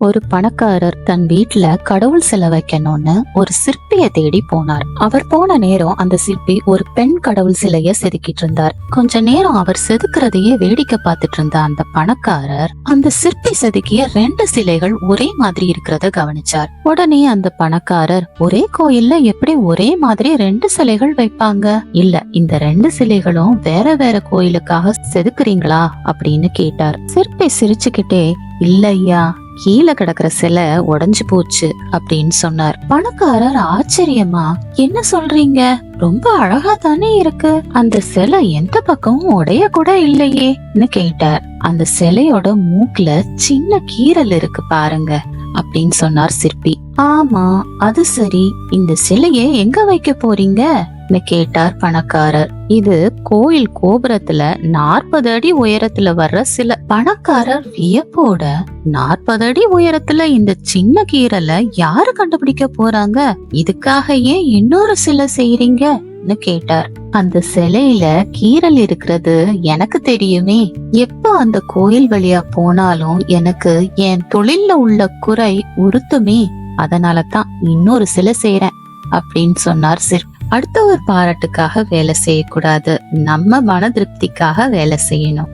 ஒரு பணக்காரர் தன் வீட்டுல கடவுள் சிலை வைக்கணும்னு ஒரு சிற்பிய தேடி போனார். அவர் போன நேரம் அந்த சிற்பி ஒரு பெண் கடவுள் சிலைய செதுக்கிட்டு இருந்தார். கொஞ்ச நேரம் அவர் செதுக்கிறதையே வேடிக்கை பார்த்துட்டு இருந்த அந்த பணக்காரர் அந்த சிற்பி செதுக்கிய 2 சிலைகள் ஒரே மாதிரி இருக்கிறத கவனிச்சார். உடனே அந்த பணக்காரர், ஒரே கோயில்ல எப்படி ஒரே மாதிரி 2 சிலைகள் வைப்பாங்க? இல்ல, இந்த 2 சிலைகளும் வேற வேற கோயிலுக்காக செதுக்குறீங்களா அப்படின்னு கேட்டார். சிற்பி சிரிச்சுக்கிட்டே, இல்ல ஐயா, கீழே கிடக்குற சிலை உடைஞ்சு போச்சு அப்படின்னு சொன்னார். பணக்காரர் ஆச்சரியமா, என்ன சொல்றீங்க? ரொம்ப அழகா தானே இருக்கு, அந்த சிலை எந்த பக்கமும் உடைய கூட இல்லையேன்னு கேட்டார். அந்த சிலையோட மூக்குல சின்ன கீறல் இருக்கு பாருங்க அப்படின்னு சொன்னார் சிற்பி. ஆமா, அது சரி, இந்த சிலையை எங்க வைக்க போறீங்க கேட்டார் பணக்காரர். இது கோயில் கோபுரத்துல 40 அடி உயரத்துல வர்ற சிலை. பணக்காரர் வியப்போட, 40 அடி உயரத்துல இந்த சின்ன கீரலை யாரு கண்டுபிடிக்க போறாங்க? இதுக்காக ஏன் இன்னொரு சிலை செய்றீங்கன்னு கேட்டார். அந்த சிலையில கீரல் இருக்கிறது எனக்கு தெரியுமே. எப்ப அந்த கோயில் வழியா போனாலும் எனக்கு என் தொழில்ல உள்ள குறை உறுத்துமே, அதனாலதான் இன்னொரு சிலை செய்யறேன் அப்படின்னு சொன்னார் சிற்பி. அடுத்த ஒரு பாராட்டுக்காக வேலை செய்யக்கூடாது, நம்ம மன திருப்திக்காக வேலை செய்யணும்.